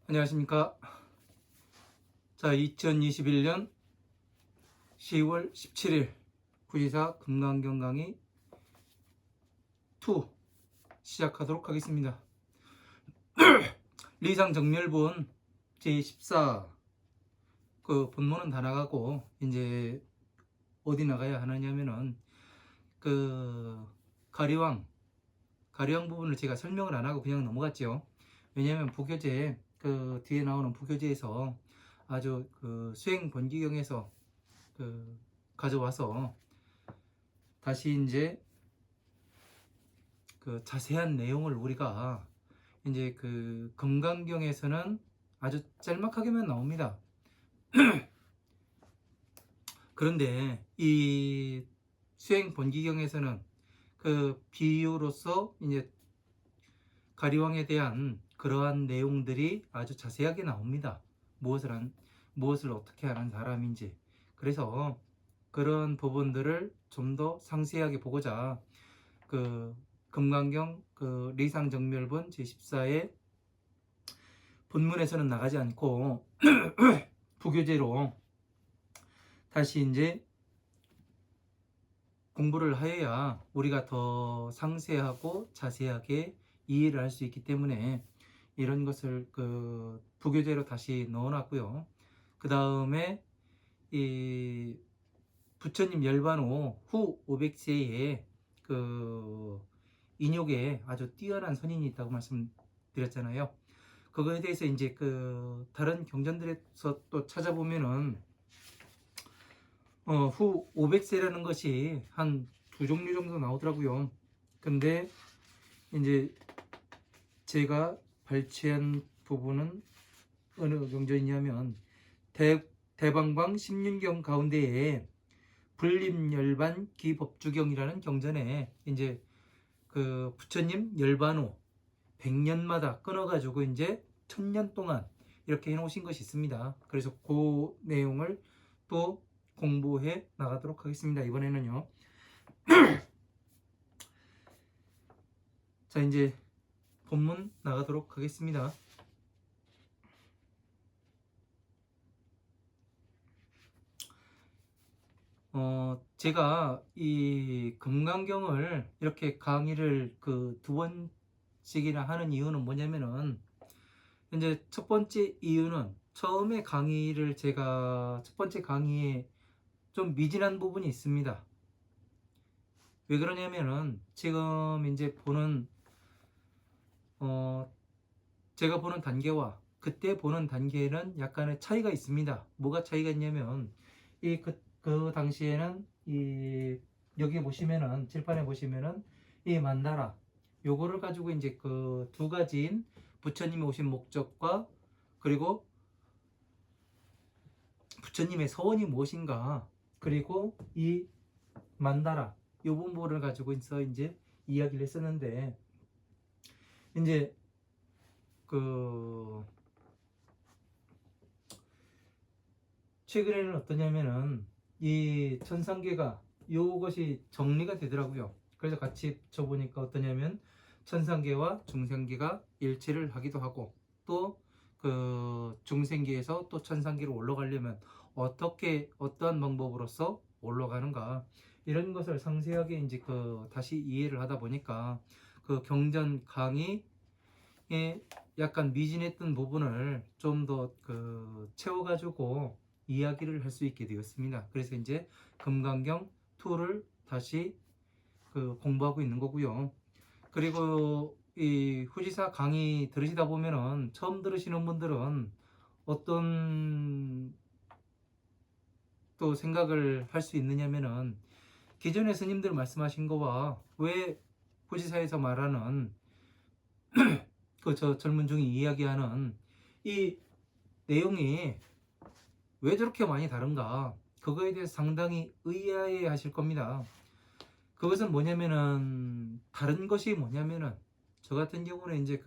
안녕하십니까. 자, 2021년 10월 17일 후지사 금강경 강의 2 시작하도록 하겠습니다. 리상정멸본 제14 그 본문은 다 나가고 이제 어디 나가야 하느냐면은 그 가리왕 부분을 제가 설명을 안 하고 그냥 넘어갔죠. 왜냐하면 부교재 그 뒤에 나오는 부교재에서 아주 그 수행 본기경에서 그 가져와서 다시 이제 그 자세한 내용을 우리가 이제 그 금강경에서는 아주 짤막하게만 나옵니다. 그런데 이 수행 본기경에서는 그 비유로서 이제 가리왕에 대한 그러한 내용들이 아주 자세하게 나옵니다. 무엇을 어떻게 하는 사람인지. 그래서 그런 부분들을 좀 더 상세하게 보고자 그 금강경 그 리상정멸본 제14의 본문에서는 나가지 않고 부교재로 다시 이제 공부를 하여야 우리가 더 상세하고 자세하게 이해를 할 수 있기 때문에 이런 것을 그 부교재로 다시 넣어놨고요. 그 다음에 이 부처님 열반후 후 500세에 그 인욕에 아주 뛰어난 선인이 있다고 말씀드렸잖아요. 그거에 대해서 이제 그 다른 경전들에서 또 찾아보면은 후 500세라는 것이 한 두 종류 정도 나오더라고요. 근데 이제 제가 발췌한 부분은 어느 경전이냐면 대방광 십륜경 가운데에 불림열반 기법주경이라는 경전에 이제 그 부처님 열반후 100년마다 끊어가지고 이제 1000년 동안 이렇게 해놓으신 것이 있습니다. 그래서 그 내용을 또 공부해 나가도록 하겠습니다. 이번에는요. 자, 이제 본문 나가도록 하겠습니다. 제가 이 금강경을 이렇게 강의를 그 두 번씩이나 하는 이유는 뭐냐면은 이제 첫 번째 이유는 처음에 강의를 제가 첫 번째 강의에 좀 미진한 부분이 있습니다. 왜 그러냐면은 지금 이제 보는 제가 보는 단계와 그때 보는 단계에는 약간의 차이가 있습니다. 뭐가 차이가 있냐면 그 당시에는 여기 보시면은 칠판에 보시면은 이 만다라 요거를 가지고 이제 그 두 가지인 부처님이 오신 목적과 그리고 부처님의 서원이 무엇인가 그리고 이 만다라 요 부분을 가지고 있어 이제 이야기를 했었는데 이제 그 최근에는 어떠냐면은 이 천상계가 요것이 정리가 되더라고요. 그래서 같이 쳐보니까 어떠냐면 천상계와 중생계가 일치를 하기도 하고 또 그 중생계에서 또 천상계로 올라가려면 어떠한 방법으로서 올라가는가 이런 것을 상세하게 이제 그 다시 이해를 하다 보니까 그 경전 강의에 약간 미진했던 부분을 좀 더 그 채워가지고 이야기를 할 수 있게 되었습니다. 그래서 이제 금강경 2를 다시 그 공부하고 있는 거고요. 그리고 이 후지사 강의 들으시다 보면은 처음 들으시는 분들은 어떤 또 생각을 할 수 있느냐면은 기존의 스님들 말씀하신 거와 왜 후지사에서 말하는 그 저 젊은 중이 이야기하는 이 내용이 왜 저렇게 많이 다른가 그거에 대해서 상당히 의아해 하실 겁니다. 그것은 뭐냐면은 다른 것이 뭐냐면은 저 같은 경우는 이제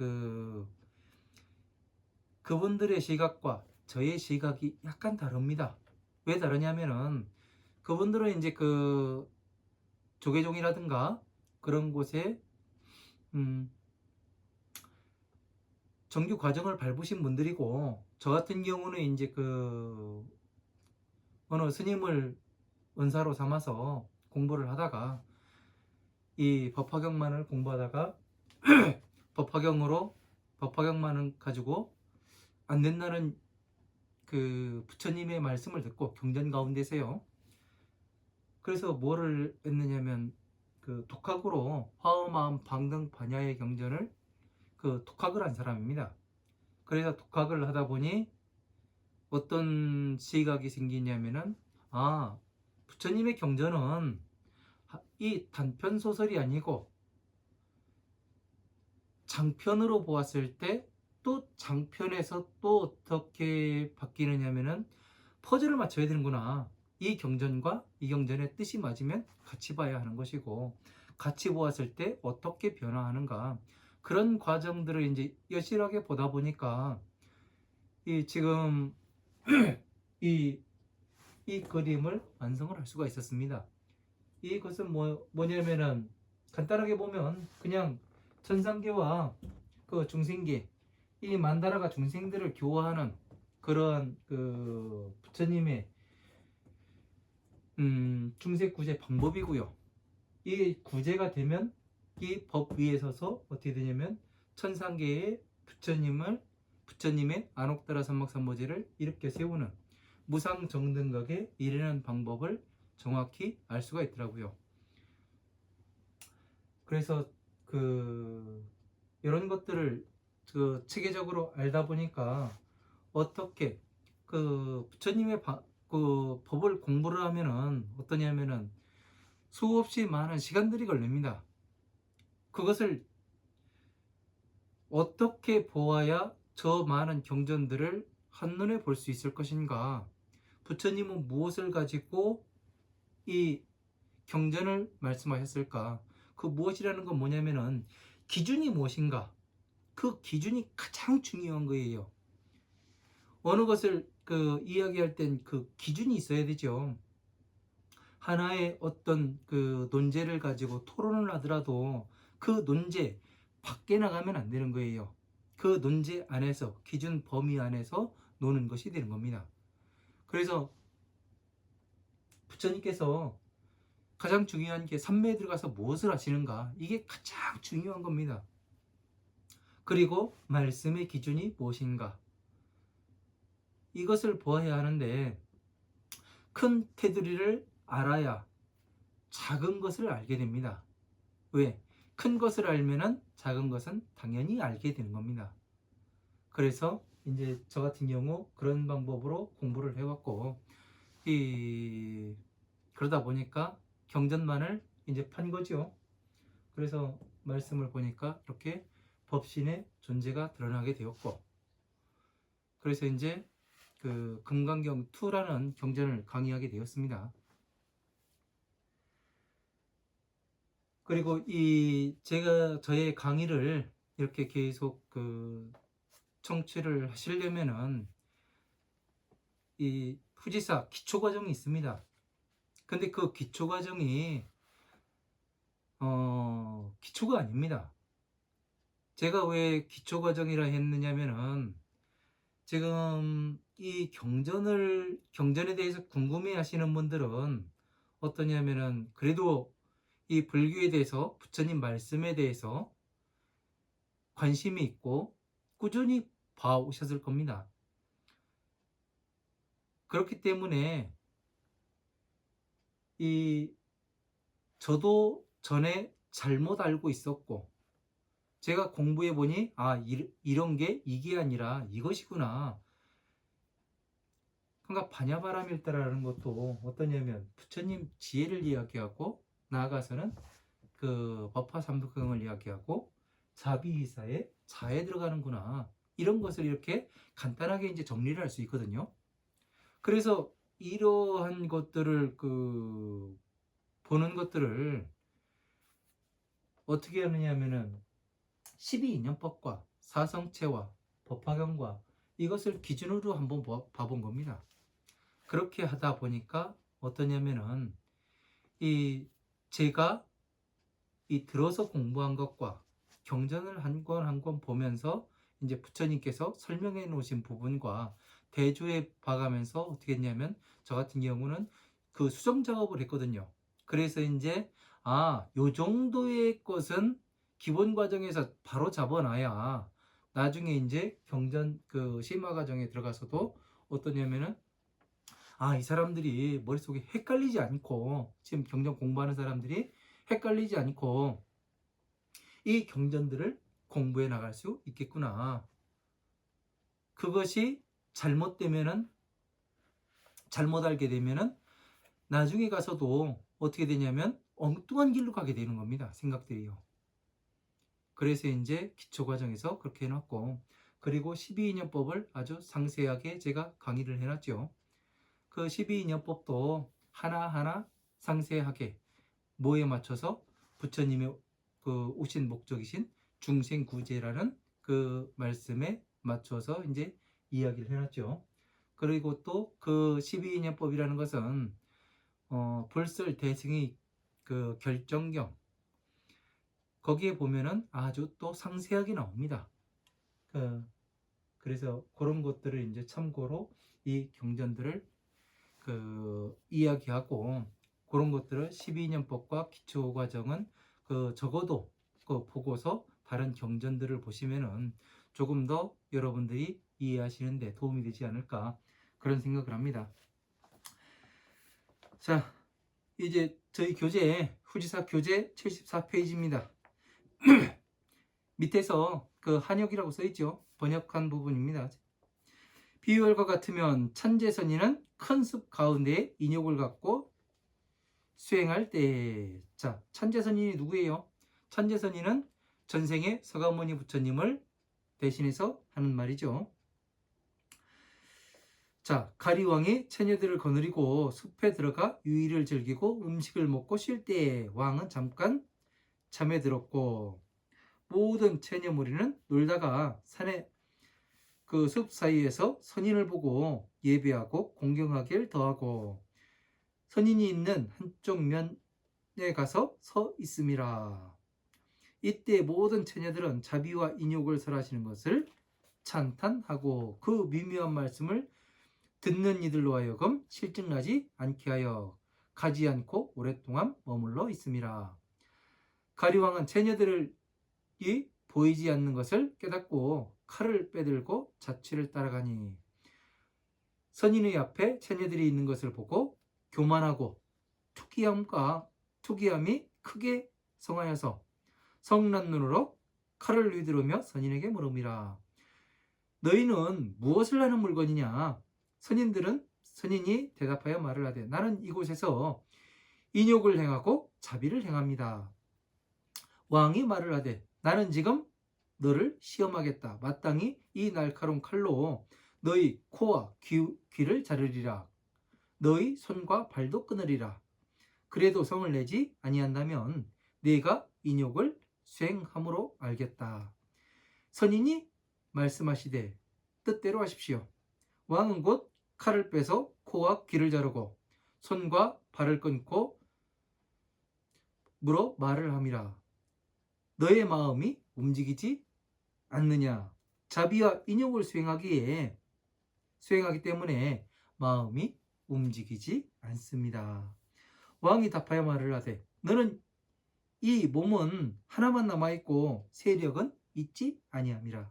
그분들의 시각과 저의 시각이 약간 다릅니다. 왜 다르냐면은 그분들은 이제 그 조계종이라든가 그런 곳에 정규 과정을 밟으신 분들이고, 저 같은 경우는 이제 어느 스님을 은사로 삼아서 공부를 하다가 이 법화경만을 공부하다가 법화경만을 가지고 안 된다는 그 부처님의 말씀을 듣고 경전 가운데서요. 그래서 뭐를 했느냐면 그 독학으로 화엄마음 방등 반야의 경전을 독학을 한 사람입니다. 그래서 독학을 하다 보니 어떤 시각이 생기냐면은, 아, 부처님의 경전은 이 단편 소설이 아니고 장편으로 보았을 때 또 장편에서 또 어떻게 바뀌느냐면은 퍼즐을 맞춰야 되는구나. 이 경전과 이 경전의 뜻이 맞으면 같이 봐야 하는 것이고, 같이 보았을 때 어떻게 변화하는가, 그런 과정들을 이제 여실하게 보다 보니까 이 지금 이, 이 그림을 완성을 할 수가 있었습니다. 이것은 뭐냐면은 간단하게 보면 그냥 천상계와 그 중생계, 이 만다라가 중생들을 교화하는 그런 그 부처님의 중세 구제 방법이고요. 이 구제가 되면 이 법 위에 서서 어떻게 되냐면 천상계의 부처님의 안옥다라 삼막삼보제를 일으켜 세우는 무상정등각에 이르는 방법을 정확히 알 수가 있더라고요. 그래서 이런 것들을 체계적으로 알다 보니까 어떻게 부처님의 법을 공부를 하면은 어떠냐면은 수없이 많은 시간들이 걸립니다. 그것을 어떻게 보아야 저 많은 경전들을 한눈에 볼 수 있을 것인가? 부처님은 무엇을 가지고 이 경전을 말씀하셨을까? 그 무엇이라는 건 뭐냐면은 기준이 무엇인가? 그 기준이 가장 중요한 거예요. 어느 것을 이야기할 땐 그 기준이 있어야 되죠. 하나의 어떤 논제를 가지고 토론을 하더라도 그 논제 밖에 나가면 안 되는 거예요. 그 논제 안에서, 기준 범위 안에서 노는 것이 되는 겁니다. 그래서 부처님께서 가장 중요한 게 삼매에 들어가서 무엇을 하시는가, 이게 가장 중요한 겁니다. 그리고 말씀의 기준이 무엇인가, 이것을 보아야 하는데, 큰 테두리를 알아야 작은 것을 알게 됩니다. 왜? 큰 것을 알면은 작은 것은 당연히 알게 되는 겁니다. 그래서 이제 저 같은 경우 그런 방법으로 공부를 해왔고, 그러다 보니까 경전만을 이제 판 거죠. 그래서 말씀을 보니까 이렇게 법신의 존재가 드러나게 되었고, 그래서 이제 금강경 2라는 경전을 강의하게 되었습니다. 그리고 제가 저의 강의를 이렇게 계속 청취를 하시려면은 이 후지사 기초 과정이 있습니다. 근데 그 기초 과정이 기초가 아닙니다. 제가 왜 기초 과정이라 했느냐면은, 지금 이 경전에 대해서 궁금해 하시는 분들은 어떠냐면은, 그래도 이 불교에 대해서, 부처님 말씀에 대해서 관심이 있고 꾸준히 봐오셨을 겁니다. 그렇기 때문에 저도 전에 잘못 알고 있었고, 제가 공부해 보니 이런 게 이게 아니라 이것이구나. 그러니까 반야바라밀다라는 것도 어떠냐면 부처님 지혜를 이야기하고, 나아가서는 법화삼득경을 이야기하고, 자비이사에 자에 들어가는구나. 이런 것을 이렇게 간단하게 이제 정리를 할 수 있거든요. 그래서 이러한 것들을 보는 것들을 어떻게 하느냐면은 12인연법과 사성체와 법화경과 이것을 기준으로 한번 봐본 겁니다. 그렇게 하다 보니까 어떠냐면은 제가 들어서 공부한 것과 경전을 한 권 한 권 보면서 이제 부처님께서 설명해 놓으신 부분과 대조해 봐가면서 어떻게 했냐면, 저 같은 경우는 그 수정 작업을 했거든요. 그래서 이제 요 정도의 것은 기본 과정에서 바로 잡아놔야 나중에 이제 경전 그 심화 과정에 들어가서도 어떠냐면은, 이 사람들이 머릿속에 헷갈리지 않고, 지금 경전 공부하는 사람들이 헷갈리지 않고 이 경전들을 공부해 나갈 수 있겠구나. 그것이 잘못되면은, 잘못 알게 되면은 나중에 가서도 어떻게 되냐면 엉뚱한 길로 가게 되는 겁니다. 생각들이요. 그래서 이제 기초 과정에서 그렇게 해놨고, 그리고 12인연법을 아주 상세하게 제가 강의를 해놨죠. 그 12인연법도 하나하나 상세하게 뭐에 맞춰서 부처님의 그 오신 목적이신 중생구제라는 그 말씀에 맞춰서 이제 이야기를 해놨죠. 그리고 또 그 12인연법이라는 것은 불설 대승의 그 결정경, 거기에 보면은 아주 또 상세하게 나옵니다. 그래서 그런 것들을 이제 참고로 이 경전들을 이야기하고, 그런 것들을 12년법과 기초과정은 적어도 보고서 다른 경전들을 보시면은 조금 더 여러분들이 이해하시는데 도움이 되지 않을까, 그런 생각을 합니다. 자, 이제 저희 교재, 후지사 교재 74페이지입니다. 밑에서 그 한역이라고 써있죠. 번역한 부분입니다. 비유월과 같으면 천재선인은 큰 숲 가운데에 인욕을 갖고 수행할 때. 자, 천재선인이 누구예요? 천재선인은 전생의 서가모니 부처님을 대신해서 하는 말이죠. 자, 가리왕이 처녀들을 거느리고 숲에 들어가 유의를 즐기고 음식을 먹고 쉴 때에 왕은 잠깐 잠에 들었고, 모든 처녀 무리는 놀다가 산에 그 숲 사이에서 선인을 보고 예배하고 공경하길 더하고 선인이 있는 한쪽 면에 가서 서 있음이라. 이때 모든 처녀들은 자비와 인욕을 설하시는 것을 찬탄하고 그 미묘한 말씀을 듣는 이들로 하여금 실증나지 않게 하여 가지 않고 오랫동안 머물러 있음이라. 가리왕은 처녀들이 보이지 않는 것을 깨닫고 칼을 빼들고 자취를 따라가니, 선인의 앞에 처녀들이 있는 것을 보고 교만하고 투기함이 크게 성하여서 성난 눈으로 칼을 휘두르며 선인에게 물음이라. 너희는 무엇을 하는 물건이냐? 선인이 대답하여 말을 하되, 나는 이곳에서 인욕을 행하고 자비를 행합니다. 왕이 말을 하되, 나는 지금 너를 시험하겠다. 마땅히 이 날카로운 칼로 너희 코와 귀를 자르리라. 너희 손과 발도 끊으리라. 그래도 성을 내지 아니한다면 네가 인욕을 수행함으로 알겠다. 선인이 말씀하시되, 뜻대로 하십시오. 왕은 곧 칼을 빼서 코와 귀를 자르고 손과 발을 끊고 물어 말을 함이라. 너의 마음이 움직이지 않느냐? 자비와 인욕을 수행하기 때문에 마음이 움직이지 않습니다. 왕이 답하여 말을 하되, 너는 이 몸은 하나만 남아있고 세력은 있지 아니함이라.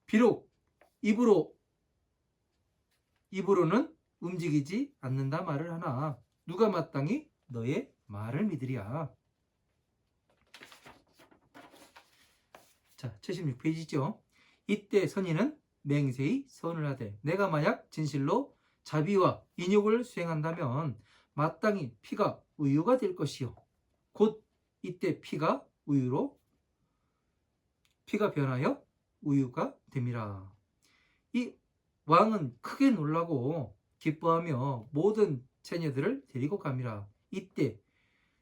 비록 입으로는 움직이지 않는다 말을 하나 누가 마땅히 너의 말을 믿으랴. 자, 76페이지죠. 이때 선인은 맹세히 선을 하되, 내가 만약 진실로 자비와 인욕을 수행한다면 마땅히 피가 우유가 될 것이요. 곧 이때 피가 변하여 우유가 됨이라. 이 왕은 크게 놀라고 기뻐하며 모든 처녀들을 데리고 갑니다. 이때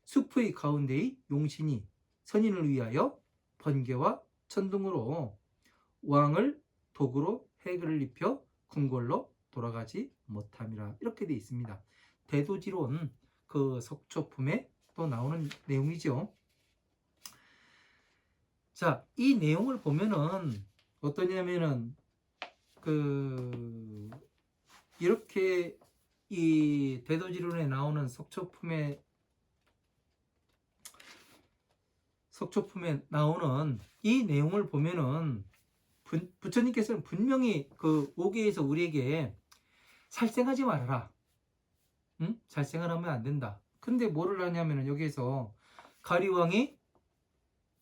숲의 가운데의 용신이 선인을 위하여 번개와 천둥으로 왕을 독으로 해를 입혀 궁궐로 돌아가지 못함이라. 이렇게 되어 있습니다. 대도지론 그 석초품에 또 나오는 내용이죠. 자, 이 내용을 보면은 어떠냐면은 그 이렇게 이 대도지론에 나오는 속초품에 나오는 이 내용을 보면은 부처님께서는 분명히 그 오계에서 우리에게 살생하지 말아라. 응? 살생을 하면 안 된다. 근데 뭐를 하냐면은 여기에서 가리왕이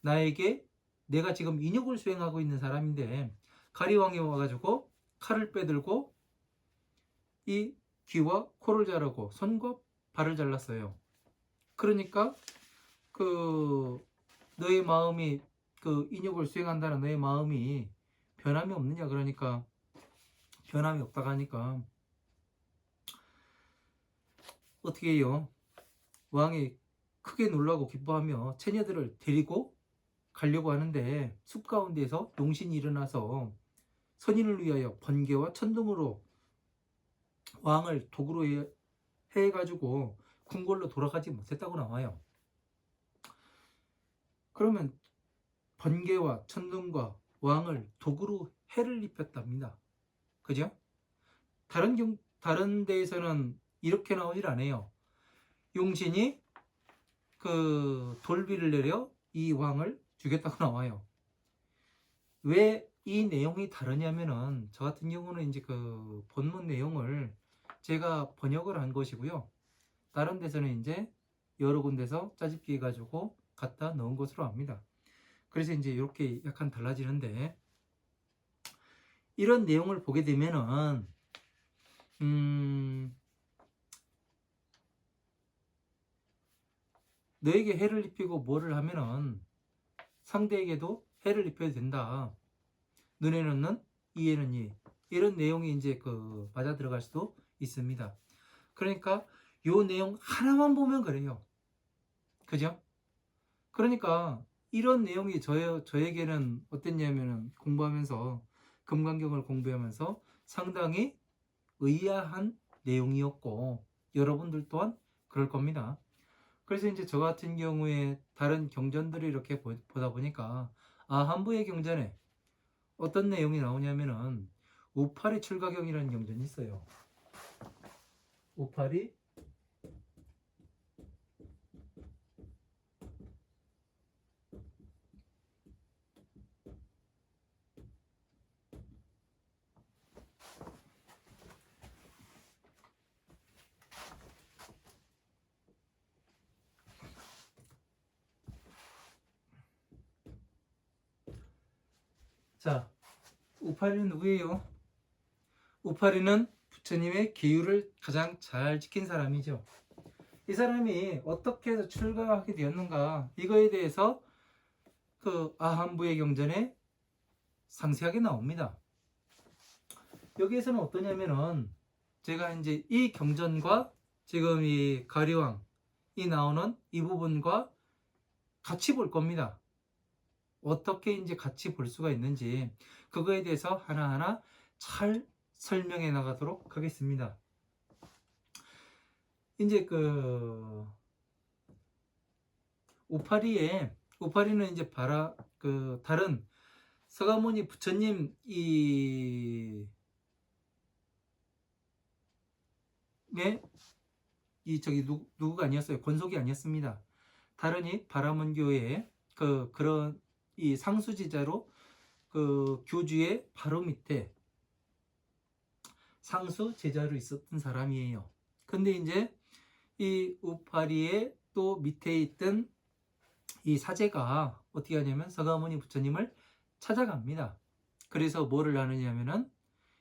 나에게 내가 지금 인욕을 수행하고 있는 사람인데 가리왕이 와가지고 칼을 빼들고 이 귀와 코를 자르고 손과 발을 잘랐어요. 그러니까 그 너의 마음이 그 인욕을 수행한다는 너의 마음이 변함이 없느냐, 그러니까 변함이 없다고 하니까 어떻게 해요? 왕이 크게 놀라고 기뻐하며 처녀들을 데리고 가려고 하는데 숲 가운데에서 용신이 일어나서 선인을 위하여 번개와 천둥으로 왕을 도구로 해가지고 궁궐로 돌아가지 못했다고 나와요. 그러면 번개와 천둥과 왕을 도구로 해를 입혔답니다. 그죠? 다른 데에서는 이렇게 나오질 않아요. 용신이 그 돌비를 내려 이 왕을 죽였다고 나와요. 왜 이 내용이 다르냐면은 저 같은 경우는 이제 그 본문 내용을 제가 번역을 한 것이고요. 다른 데서는 이제 여러 군데서 짜집기 해가지고 갖다 넣은 것으로 압니다. 그래서 이제 이렇게 약간 달라지는데 이런 내용을 보게 되면은 너에게 해를 입히고 뭐를 하면은 상대에게도 해를 입혀야 된다. 눈에는 눈, 이에는 이. 이런 내용이 이제 그 맞아 들어갈 수도 있습니다. 그러니까 요 내용 하나만 보면 그래요. 그죠? 그러니까 이런 내용이 저에게는 어땠냐면은 공부하면서 금강경을 공부하면서 상당히 의아한 내용이었고 여러분들 또한 그럴 겁니다. 그래서 이제 저 같은 경우에 다른 경전들을 이렇게 보다 보니까 한부의 경전에 어떤 내용이 나오냐면은 우파리 출가경이라는 경전이 있어요. 우파리 자, 우파리는 누구예요? 우파리는 부처님의 기율을 가장 잘 지킨 사람이죠. 이 사람이 어떻게 해서 출가하게 되었는가 이거에 대해서 그 아한부의 경전에 상세하게 나옵니다. 여기에서는 어떠냐면은 제가 이제 이 경전과 지금 이 가리왕이 나오는 이 부분과 같이 볼 겁니다. 어떻게 이제 같이 볼 수가 있는지 그거에 대해서 하나하나 잘 설명해 나가도록 하겠습니다. 이제 그 우파리는 이제 다른 서가모니 부처님 누구가 아니었어요. 권속이 아니었습니다. 다른 이 바라문교의 그런 이 상수지자로 그 교주의 바로 밑에 상수 제자로 있었던 사람이에요. 근데 이제 이 우파리의 또 밑에 있던 이 사제가 어떻게 하냐면 서가모니 부처님을 찾아갑니다. 그래서 뭐를 하느냐면은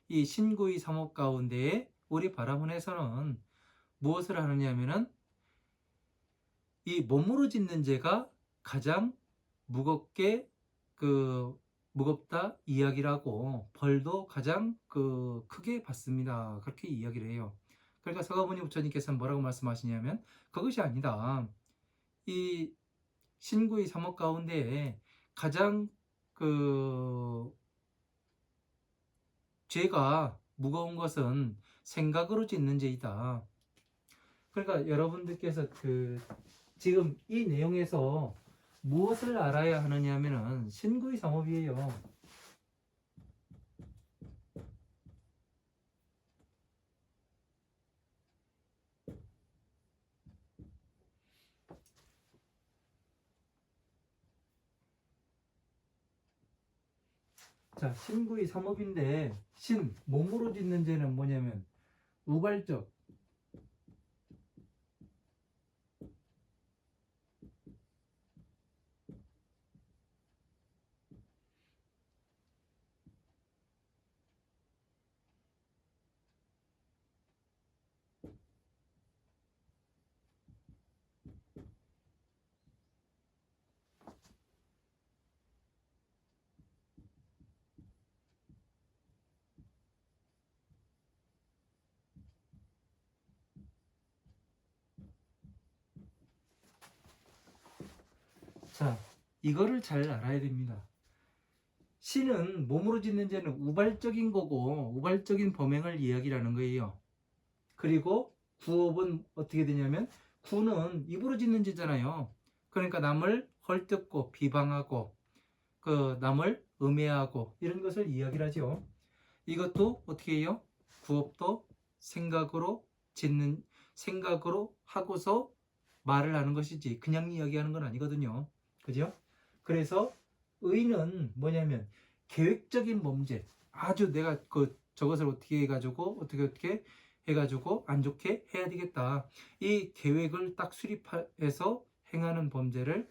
이 신구의 삼업 가운데에 우리 바라문에서는 무엇을 하느냐면은 이 몸으로 짓는 죄가 가장 무겁다 이야기라고 벌도 가장 크게 받습니다. 그렇게 이야기를 해요. 그러니까 서가모니 부처님께서는 뭐라고 말씀하시냐면 그것이 아니다. 이 신구의 삼업 가운데 가장 죄가 무거운 것은 생각으로 짓는 죄이다. 그러니까 여러분들께서 지금 이 내용에서 무엇을 알아야 하느냐 하면은 신구의 삼업이에요. 자, 신구이 삼업인데 신 몸으로 짓는 죄는 뭐냐면 우발적. 자, 이거를 잘 알아야 됩니다. 신은 몸으로 짓는 죄는 우발적인 거고 우발적인 범행을 이야기라는 거예요. 그리고 구업은 어떻게 되냐면 구는 입으로 짓는 죄잖아요. 그러니까 남을 헐뜯고 비방하고 그 남을 음해하고 이런 것을 이야기를 하죠. 이것도 어떻게 해요? 구업도 생각으로 짓는 생각으로 하고서 말을 하는 것이지 그냥 이야기하는 건 아니거든요. 그죠? 그래서 의는 뭐냐면 계획적인 범죄. 아주 내가 저것을 어떻게 해가지고 어떻게 해가지고 안 좋게 해야 되겠다. 이 계획을 딱 수립해서 행하는 범죄를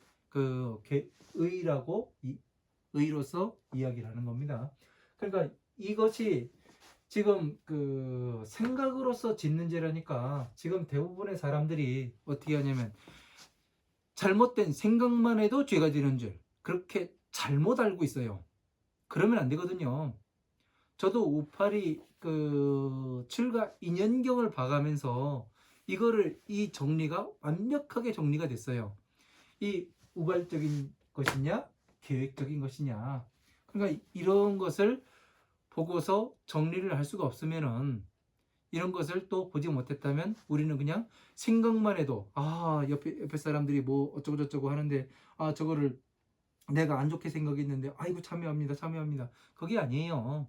의라고 의로서 이야기를 하는 겁니다. 그러니까 이것이 지금 생각으로서 짓는 죄라니까 지금 대부분의 사람들이 어떻게 하냐면 잘못된 생각만 해도 죄가 되는 줄 그렇게 잘못 알고 있어요. 그러면 안 되거든요. 저도 우파리 출가 2년경을 봐가면서 이 정리가 완벽하게 정리가 됐어요. 이 우발적인 것이냐 계획적인 것이냐. 그러니까 이런 것을 보고서 정리를 할 수가 없으면은 이런 것을 또 보지 못했다면 우리는 그냥 생각만 해도 옆에 사람들이 뭐 어쩌고 저쩌고 하는데 저거를 내가 안 좋게 생각했는데 아이고 참여합니다. 그게 아니에요.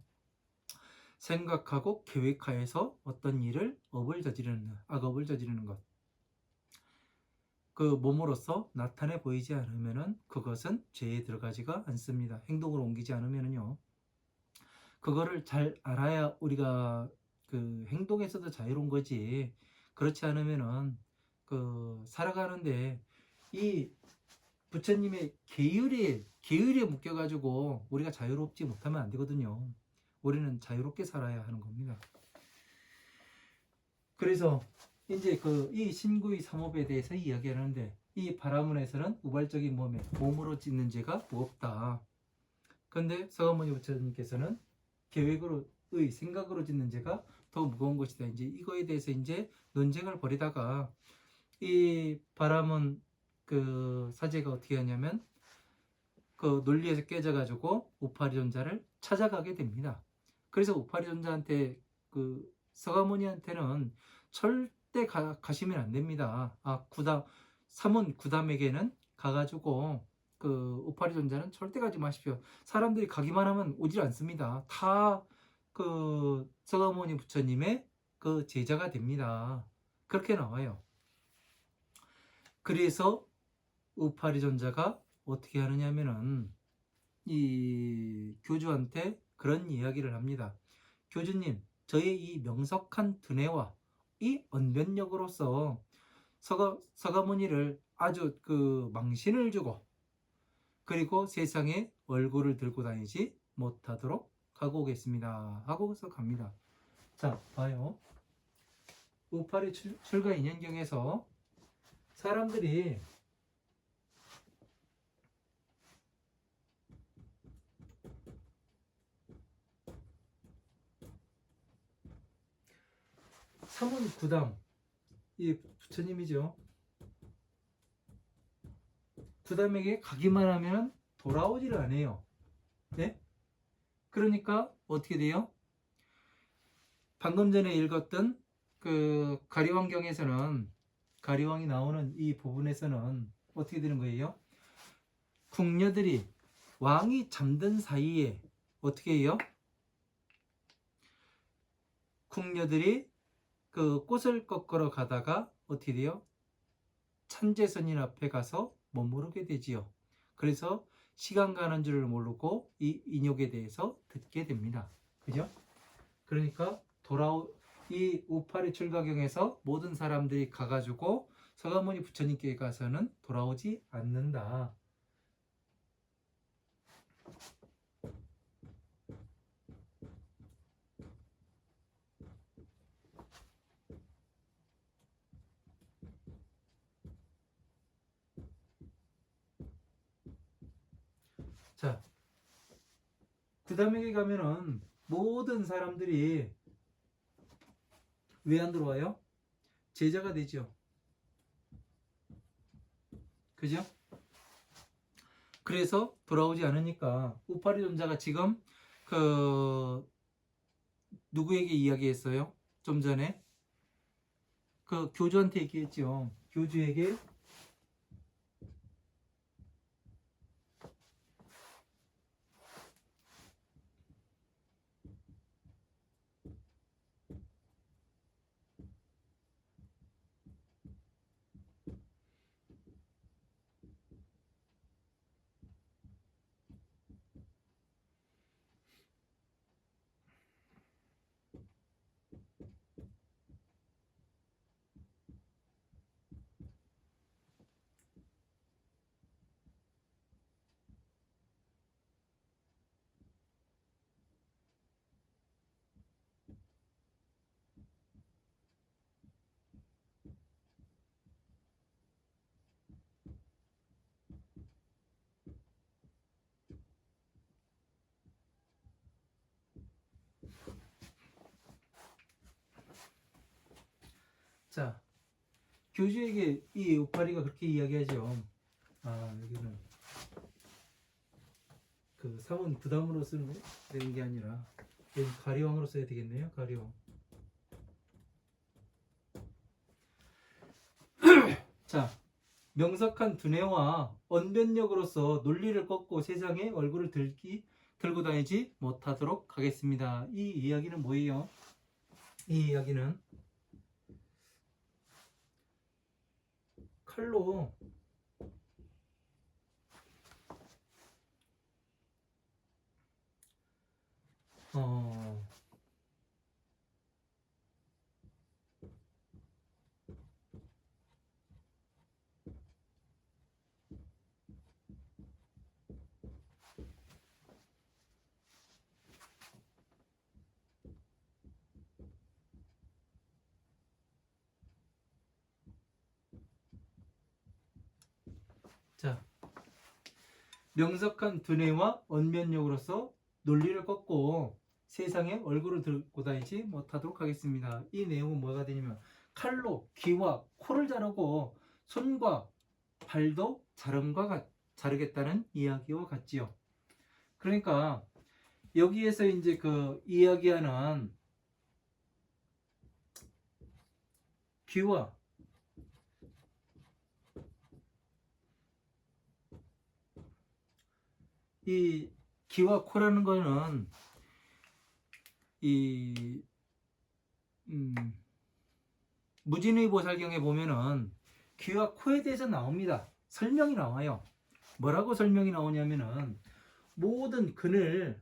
생각하고 계획하여서 어떤 일을 악업을 저지르는 것. 그 몸으로써 나타내 보이지 않으면은 그것은 죄에 들어가지가 않습니다. 행동으로 옮기지 않으면은요. 그거를 잘 알아야 우리가 행동에서도 자유로운 거지. 그렇지 않으면은 살아가는데 이 부처님의 계율에 묶여가지고 우리가 자유롭지 못하면 안 되거든요. 우리는 자유롭게 살아야 하는 겁니다. 그래서 이제 이 신구의 삼업에 대해서 이야기하는데 이 바라문에서는 우발적인 몸으로 짓는 죄가 무겁다. 근데 서가모니 부처님께서는 생각으로 짓는 죄가 더 무거운 것이다. 이제 이거에 대해서 이제 논쟁을 벌이다가 이 바라문 사제가 어떻게 하냐면 논리에서 깨져가지고 우파리존자를 찾아가게 됩니다. 그래서 우파리존자한테 서가모니한테는 절대 가시면 안 됩니다. 사문 구담에게는 가가지고 우파리존자는 절대 가지 마십시오. 사람들이 가기만 하면 오질 않습니다. 다 서가모니 부처님의 제자가 됩니다. 그렇게 나와요. 그래서 우파리존자가 어떻게 하느냐면은 이 교주한테 그런 이야기를 합니다. 교주님, 저의 이 명석한 두뇌와 이 언변력으로서 서가모니를 아주 망신을 주고 그리고 세상에 얼굴을 들고 다니지 못하도록 하고 오겠습니다. 하고서 갑니다. 자, 봐요. 우파리 출가 2년경에서 사람들이 사문 구담, 이 부처님이죠. 구담에게 가기만 하면 돌아오지를 않아요. 네? 그러니까 어떻게 돼요? 방금 전에 읽었던 가리왕경에서는 가리왕이 나오는 이 부분에서는 어떻게 되는 거예요? 궁녀들이 왕이 잠든 사이에 어떻게 해요? 궁녀들이 꽃을 꺾으러 가다가 어떻게 돼요? 천재선인 앞에 가서 머무르게 되지요. 그래서 시간 가는 줄을 모르고 이 인욕에 대해서 듣게 됩니다. 그죠? 그러니까 이 우파리 출가경에서 모든 사람들이 가가지고 서가모니 부처님께 가서는 돌아오지 않는다. 자, 그 다음에 가면은 모든 사람들이 왜 안 들어와요? 제자가 되죠. 그죠? 그래서 돌아오지 않으니까 우파리 존자가 지금 그 누구에게 이야기했어요? 좀 전에 그 교주한테 얘기했죠. 교주에게 자, 교주에게 이 우파리가 그렇게 이야기하죠. 아, 여기는 그 사원 부담으로 쓰는 게 아니라 여기 가리왕으로 써야 되겠네요. 가리왕. 자, 명석한 두뇌와 언변력으로서 논리를 꺾고 세상에 얼굴을 들고 다니지 못하도록 하겠습니다. 이 이야기는 뭐예요? 이 이야기는 칼로 어, 자, 명석한 두뇌와 언변력으로서 논리를 꺾고 세상에 얼굴을 들고 다니지 못하도록 하겠습니다. 이 내용은 뭐가 되냐면 칼로 귀와 코를 자르고 손과 발도 자르겠다는 이야기와 같지요. 그러니까 여기에서 이제 그 이야기하는 귀와 이 귀와 코라는 거는 이 무진의 보살경에 보면은 귀와 코에 대해서 나옵니다. 설명이 나와요. 뭐라고 설명이 나오냐면은 모든 근을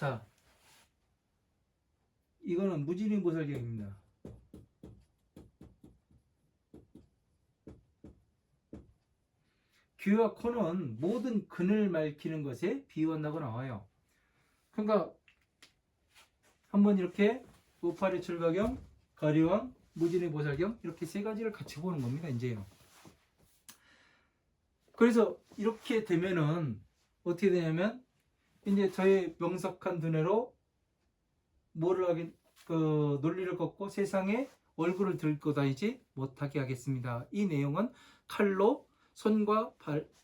자, 이거는 무진의 보살경입니다. 귀와 코는 모든 근을 밝히는 것에 비유한다고 나와요. 그러니까 한번 이렇게 우파리 출가경, 가리왕, 무진의 보살경 이렇게 세 가지를 같이 보는 겁니다. 이제요. 그래서 이렇게 되면은 어떻게 되냐면 이제 저의 명석한 두뇌로 뭐를 하긴 그 논리를 꺾고 세상에 얼굴을 들고 다니지 못하게 하겠습니다. 이 내용은 칼로 손과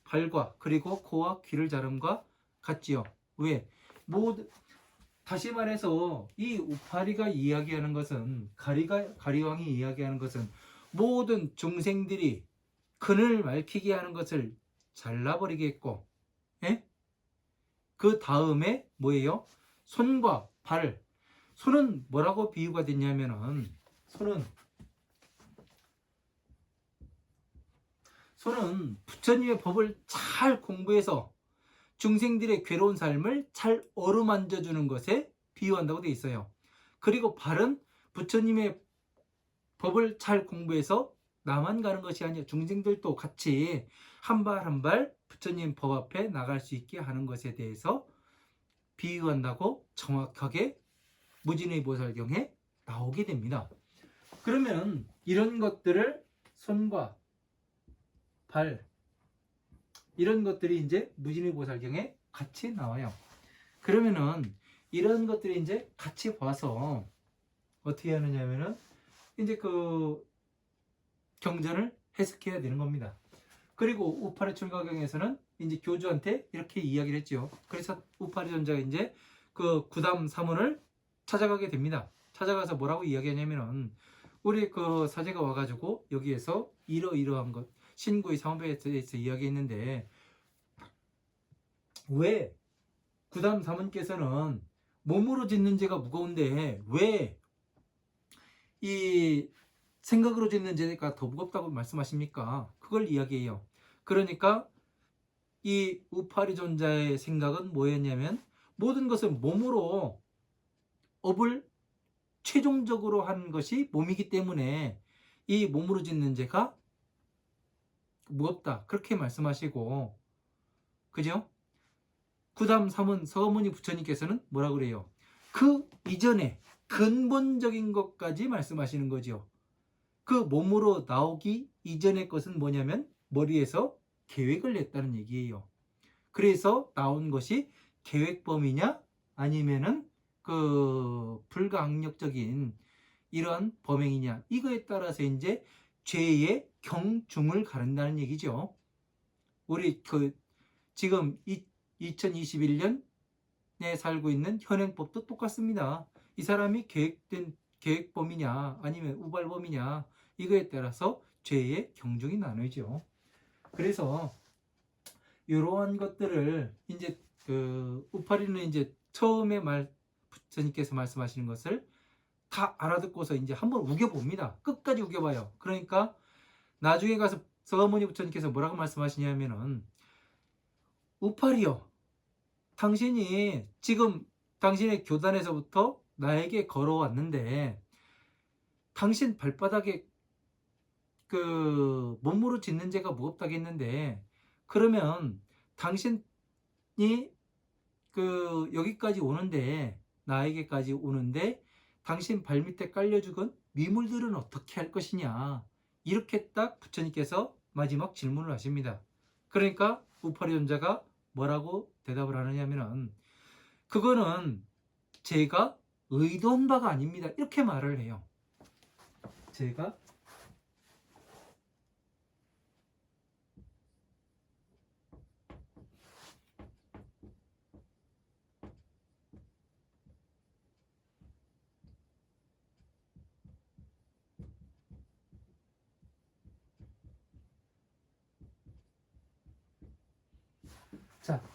발과 그리고 코와 귀를 자름과 같지요. 왜? 다시 말해서 이 우파리가 이야기하는 것은 가리왕이 이야기하는 것은 모든 중생들이 그늘 밝히게 하는 것을 잘라버리겠고, 예? 그 다음에 뭐예요? 손과 발. 손은 뭐라고 비유가 됐냐면은 손은 부처님의 법을 잘 공부해서 중생들의 괴로운 삶을 잘 어루만져 주는 것에 비유한다고 되어 있어요. 그리고 발은 부처님의 법을 잘 공부해서 나만 가는 것이 아니라 중생들도 같이 한 발 한 발 부처님 법 앞에 나갈 수 있게 하는 것에 대해서 비유한다고 정확하게 무진의 보살경에 나오게 됩니다. 그러면 이런 것들을 손과 발 이런 것들이 이제 무진의 보살경에 같이 나와요. 그러면은 이런 것들이 이제 같이 봐서 어떻게 하느냐면은 이제 그 경전을 해석해야 되는 겁니다. 그리고 우파리 출가경에서는 이제 교주한테 이렇게 이야기를 했죠. 그래서 우파리 전자가 이제 그 구담 사문을 찾아가게 됩니다. 찾아가서 뭐라고 이야기하냐면은 우리 그 사제가 와가지고 여기에서 이러이러한 것 신구의 사문배에 대해서 이야기했는데 왜 구담 사문께서는 몸으로 짓는 죄가 무거운데 왜 이 생각으로 짓는 죄가 더 무겁다고 말씀하십니까? 그걸 이야기해요. 그러니까 이 우파리존자의 생각은 뭐였냐면 모든 것을 몸으로 업을 최종적으로 한 것이 몸이기 때문에 이 몸으로 짓는 죄가 무겁다. 그렇게 말씀하시고 그죠? 구담 사문 서문희 부처님께서는 뭐라 그래요? 그 이전에 근본적인 것까지 말씀하시는 거죠. 그 몸으로 나오기 이전의 것은 뭐냐면 머리에서 계획을 냈다는 얘기예요. 그래서 나온 것이 계획범이냐 아니면은 그 불가항력적인 이런 범행이냐 이거에 따라서 이제 죄의 경중을 가른다는 얘기죠. 우리 그 지금 2021년에 살고 있는 현행법도 똑같습니다. 이 사람이 계획범이냐 아니면 우발범이냐 이거에 따라서 죄의 경중이 나누죠. 그래서 이러한 것들을 이제 그 우파리는 이제 처음에 부처님께서 말씀하시는 것을 다 알아듣고서 이제 한번 우겨봅니다. 끝까지 우겨봐요. 그러니까 나중에 가서 서가모니 부처님께서 뭐라고 말씀하시냐면은 우파리요, 당신이 지금 당신의 교단에서부터 나에게 걸어왔는데 당신 발바닥에 그 몸으로 짓는 죄가 무겁다고 했는데 그러면 당신이 그 여기까지 오는데 나에게까지 오는데 당신 발밑에 깔려 죽은 미물들은 어떻게 할 것이냐 이렇게 딱 부처님께서 마지막 질문을 하십니다. 그러니까 우파리 존자가 뭐라고 대답을 하느냐면은 그거는 제가 의도한 바가 아닙니다. 이렇게 말을 해요. 제가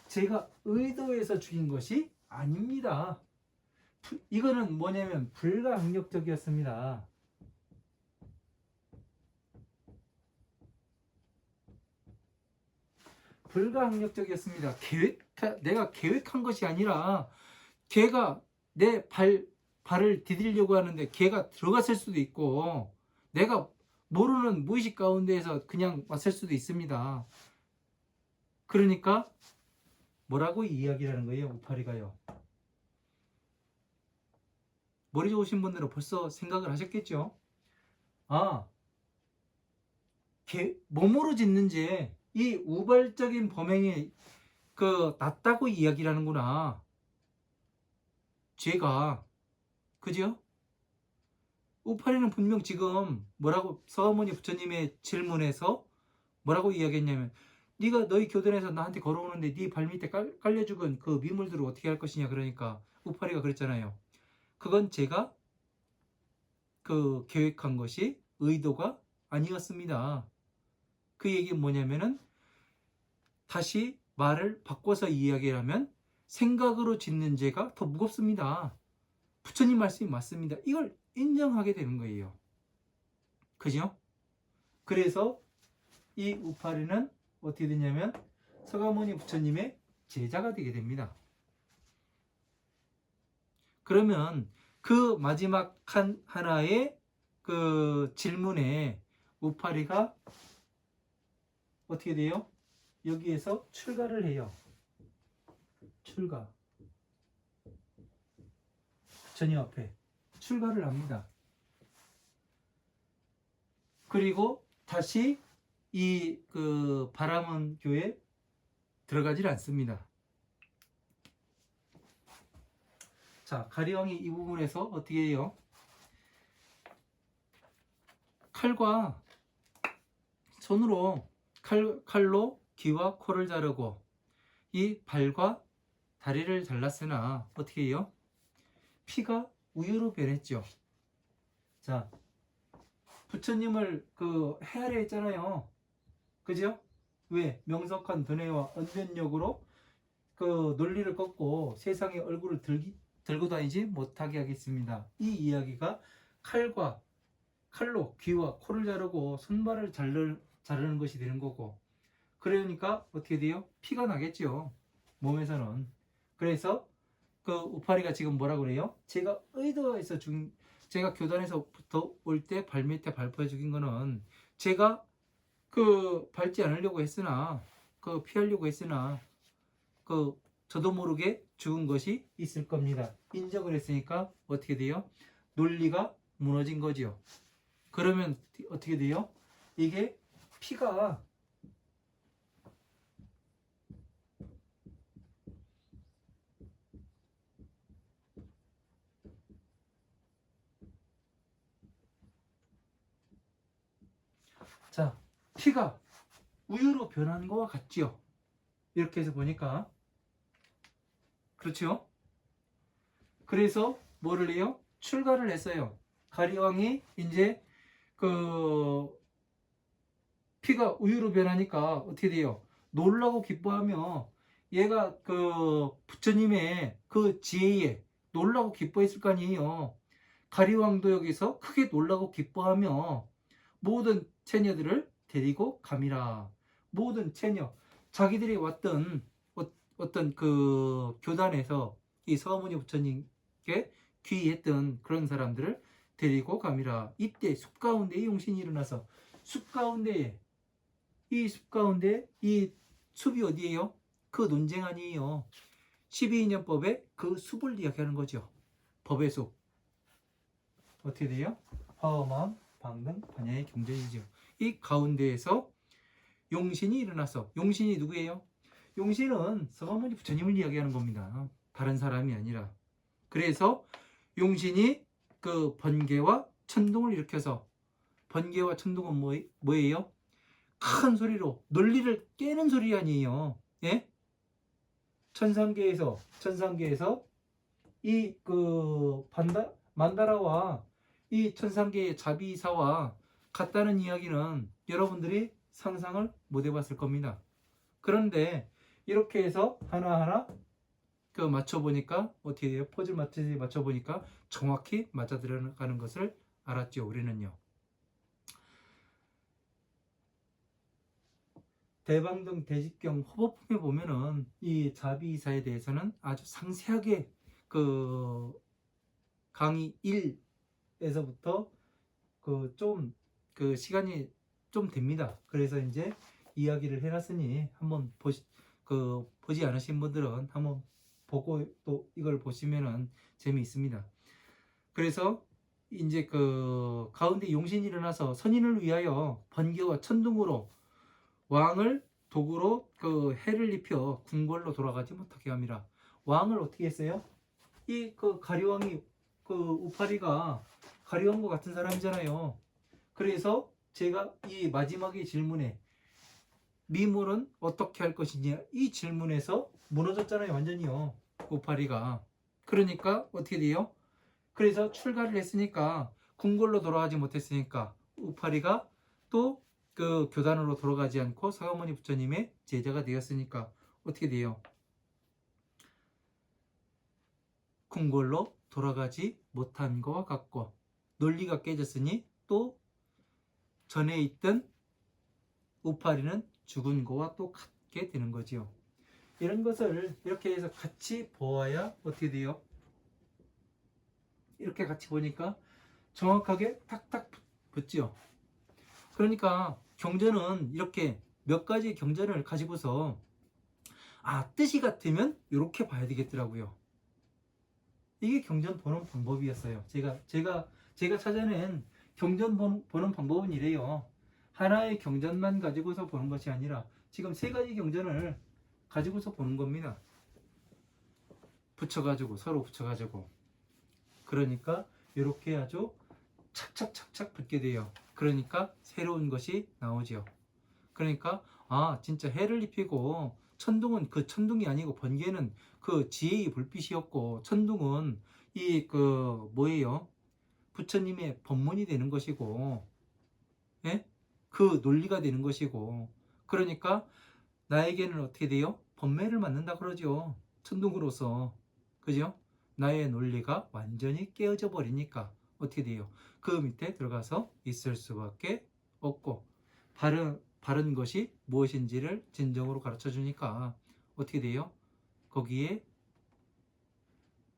제가 의도해서 죽인 것이 아닙니다. 이거는 뭐냐면 불가항력적이었습니다. 불가항력적이었습니다. 내가 계획한 것이 아니라 걔가 내 발을 디디려고 하는데 걔가 들어갔을 수도 있고 내가 모르는 무의식 가운데에서 그냥 왔을 수도 있습니다. 그러니까 뭐라고 이야기를 하는 거예요? 우파리가요. 머리 좋으신 분들은 벌써 생각을 하셨겠죠? 아, 몸으로 짓는지 이 우발적인 범행이 낫다고 이야기를 하는구나. 죄가. 그죠? 우파리는 분명 지금 뭐라고 서가모니 부처님의 질문에서 뭐라고 이야기했냐면 네가 너희 교단에서 나한테 걸어오는데 네 발밑에 깔려 죽은 그 미물들을 어떻게 할 것이냐. 그러니까 우파리가 그랬잖아요. 그건 제가 그 계획한 것이 의도가 아니었습니다. 그 얘기는 뭐냐면은 다시 말을 바꿔서 이야기를 하면 생각으로 짓는 죄가 더 무겁습니다. 부처님 말씀이 맞습니다. 이걸 인정하게 되는 거예요. 그죠? 그래서 이 우파리는 어떻게 되냐면 서가모니 부처님의 제자가 되게 됩니다. 그러면 그 마지막 하나의 그 질문에 우파리가 어떻게 돼요? 여기에서 출가를 해요. 출가. 부처님 앞에 출가를 합니다. 그리고 다시 이 그 바라문 교에 들어가질 않습니다. 자, 가리왕이 이 부분에서 어떻게 해요? 칼과 손으로 칼로 귀와 코를 자르고 이 발과 다리를 잘랐으나 어떻게 해요? 피가 우유로 변했죠. 자, 부처님을 그 헤아려 했잖아요. 그죠? 왜? 명석한 두뇌와 언변력으로 그 논리를 꺾고 세상의 얼굴을 들고 다니지 못하게 하겠습니다. 이 이야기가 칼로 귀와 코를 자르고 손발을 자르는 것이 되는 거고, 그러니까 어떻게 돼요? 피가 나겠죠. 몸에서는. 그래서 그 우파리가 지금 뭐라 그래요? 제가 의도해서 제가 교단에서부터 올 때 발밑에 발포해 죽인 거는 제가 그 밟지 않으려고 했으나 그 피하려고 했으나 그 저도 모르게 죽은 것이 있을 겁니다. 인정을 했으니까 어떻게 돼요? 논리가 무너진 거지요. 그러면 어떻게 돼요? 이게 피가 자, 피가 우유로 변한 거와 같지요. 이렇게 해서 보니까 그렇죠? 그래서 뭐를 해요? 출가를 했어요. 가리왕이 이제 그 피가 우유로 변하니까 어떻게 돼요? 놀라고 기뻐하며 얘가 그 부처님의 그 지혜에 놀라고 기뻐했을 거 아니에요. 가리왕도 여기서 크게 놀라고 기뻐하며 모든 처녀들을 데리고 감이라. 모든 처녀, 자기들이 왔던 어떤 그 교단에서 이 서가모니 부처님께 귀의했던 그런 사람들을 데리고 감이라. 이때 숲 가운데 이 용신이 일어나서 숲 가운데에 이 숲이 어디예요? 그 논쟁 아니에요. 12인연법의 그 숲을 이야기하는 거죠. 법의 숲. 어떻게 돼요? 화엄함, 방등, 반야의 경전이죠. 이 가운데에서 용신이 일어나서, 용신이 누구예요? 용신은 서가모니 부처님을 이야기하는 겁니다. 다른 사람이 아니라. 그래서 용신이 그 번개와 천둥을 일으켜서, 번개와 천둥은 뭐예요? 큰 소리로 논리를 깨는 소리 아니에요. 예? 천상계에서 이 그 만다라와 이 천상계의 자비사와 같다는 이야기는 여러분들이 상상을 못 해봤을 겁니다. 그런데 이렇게 해서 하나하나 그 맞춰보니까 어떻게 돼요? 퍼즐 맞춰보니까 정확히 맞아 들어가는 것을 알았죠. 우리는요. 대방등 대집경 허법품에 보면은 이 자비이사에 대해서는 아주 상세하게 그 강의 1에서부터 그 좀 그 시간이 좀 됩니다. 그래서 이제 이야기를 해놨으니 한번 보지 않으신 분들은 한번 보고 또 이걸 보시면은 재미있습니다. 그래서 이제 그 가운데 용신이 일어나서 선인을 위하여 번개와 천둥으로 왕을 도구로 그 해를 입혀 궁궐로 돌아가지 못하게 함이라. 왕을 어떻게 했어요? 이 그 가리왕이 그 우파리가 가리왕과 같은 사람이잖아요. 그래서 제가 이 마지막의 질문에 미물은 어떻게 할 것이냐 이 질문에서 무너졌잖아요. 완전히요. 우파리가. 그러니까 어떻게 돼요? 그래서 출가를 했으니까 궁궐로 돌아가지 못했으니까 우파리가 또 그 교단으로 돌아가지 않고 사가모니 부처님의 제자가 되었으니까 어떻게 돼요? 궁궐로 돌아가지 못한 것과 같고 논리가 깨졌으니 또 전에 있던 우파리는 죽은 거와 또 같게 되는 거지요. 이런 것을 이렇게 해서 같이 보아야 어떻게 돼요? 이렇게 같이 보니까 정확하게 탁탁 붙지요. 그러니까 경전은 이렇게 몇 가지 경전을 가지고서 뜻이 같으면 이렇게 봐야 되겠더라고요. 이게 경전 보는 방법이었어요. 제가 찾아낸 경전 보는 방법은 이래요. 하나의 경전만 가지고서 보는 것이 아니라 지금 세 가지 경전을 가지고서 보는 겁니다. 붙여가지고 서로 붙여가지고 그러니까 이렇게 아주 착착착착 붙게 돼요. 그러니까 새로운 것이 나오죠. 그러니까 진짜 해를 입히고 천둥은 그 천둥이 아니고 번개는 그 지혜의 불빛이었고 천둥은 이 그 뭐예요? 부처님의 법문이 되는 것이고 예? 그 논리가 되는 것이고 그러니까 나에게는 어떻게 돼요? 번뇌를 맞는다 그러죠. 천둥으로서 그죠? 나의 논리가 완전히 깨어져 버리니까 어떻게 돼요? 그 밑에 들어가서 있을 수밖에 없고 바른 것이 무엇인지를 진정으로 가르쳐 주니까 어떻게 돼요? 거기에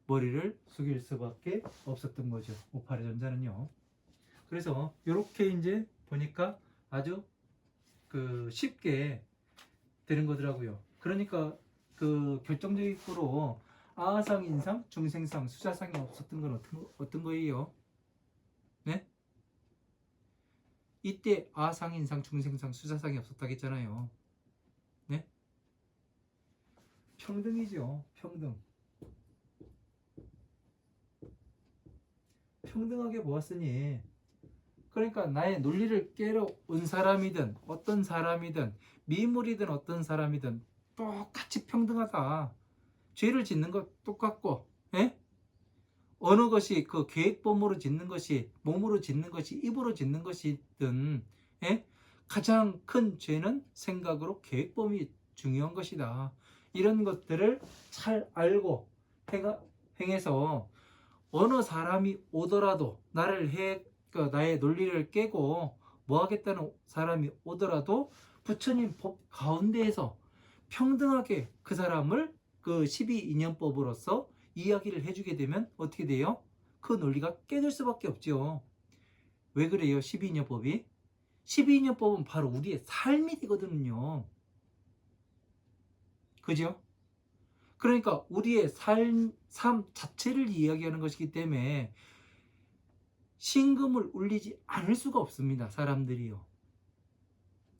머리를 숙일 수밖에 없었던 거죠. 오파리 전자는요. 그래서 이렇게 이제 보니까 아주 그 쉽게 되는 거더라고요. 그러니까 그 결정적으로 아상, 인상, 중생상, 수자상이 없었던 건 어떤 거예요? 네? 이때 아상, 인상, 중생상, 수자상이 없었다고 했잖아요. 네? 평등이죠. 평등. 평등하게 보았으니 그러니까 나의 논리를 깨러 온 사람이든 어떤 사람이든 미물이든 어떤 사람이든 똑같이 평등하다. 죄를 짓는 것 똑같고 예? 어느 것이 그 계획범으로 짓는 것이 몸으로 짓는 것이 입으로 짓는 것이든 예? 가장 큰 죄는 생각으로 계획범이 중요한 것이다. 이런 것들을 잘 알고 행해서 어느 사람이 오더라도 나의 논리를 깨고 뭐 하겠다는 사람이 오더라도 부처님 법 가운데에서 평등하게 그 사람을 그 12인연법으로서 이야기를 해주게 되면 어떻게 돼요? 그 논리가 깨질 수밖에 없죠. 왜 그래요? 12인연법이? 12인연법은 바로 우리의 삶이 되거든요. 그죠? 그러니까 우리의 삶 자체를 이야기하는 것이기 때문에 신금을 울리지 않을 수가 없습니다. 사람들이요.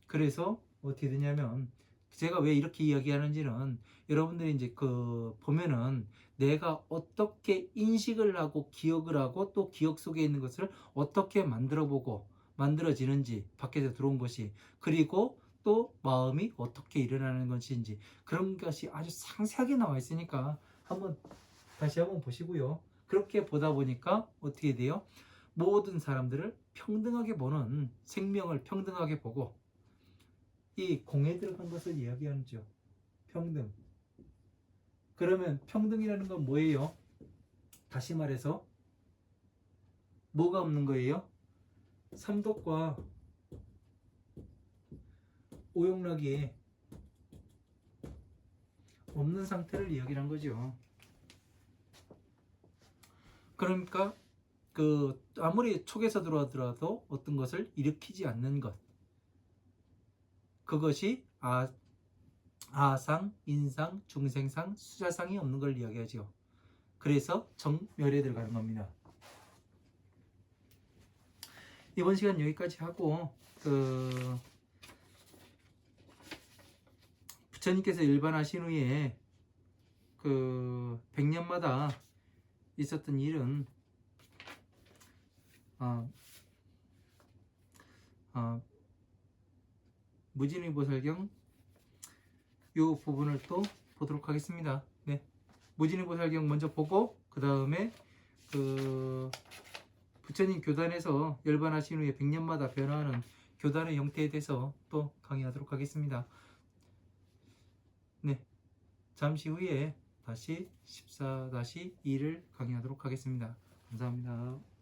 그래서 어떻게 되냐면 제가 왜 이렇게 이야기하는지는 여러분들이 이제 그 보면은 내가 어떻게 인식을 하고 기억을 하고 또 기억 속에 있는 것을 어떻게 만들어 보고 만들어지는지 밖에서 들어온 것이 그리고 또 마음이 어떻게 일어나는 것인지 그런 것이 아주 상세하게 나와 있으니까 다시 한번 보시고요. 그렇게 보다 보니까 어떻게 돼요? 모든 사람들을 평등하게 보는 생명을 평등하게 보고 이 공에 들어간 것을 이야기하죠. 평등. 그러면 평등이라는 건 뭐예요? 다시 말해서 뭐가 없는 거예요? 삼독과 오용락이 없는 상태를 이야기한 거죠. 그러니까 그 아무리 촉에서 들어오더라도 어떤 것을 일으키지 않는 것. 그것이 아상, 인상, 중생상, 수자상이 없는 걸 이야기하죠. 그래서 정멸에 들어가는 겁니다. 이번 시간 여기까지 하고 부처님께서 일반하신 후에 100년마다 있었던 일은 어, 어, 무진의보살경 요 부분을 또 보도록 하겠습니다. 네, 무진의보살경 먼저 보고 그 다음에 그 부처님 교단에서 열반하신 후에 100년마다 변화하는 교단의 형태에 대해서 또 강의하도록 하겠습니다. 네, 잠시 후에 다시 14-2를 강의하도록 하겠습니다. 감사합니다.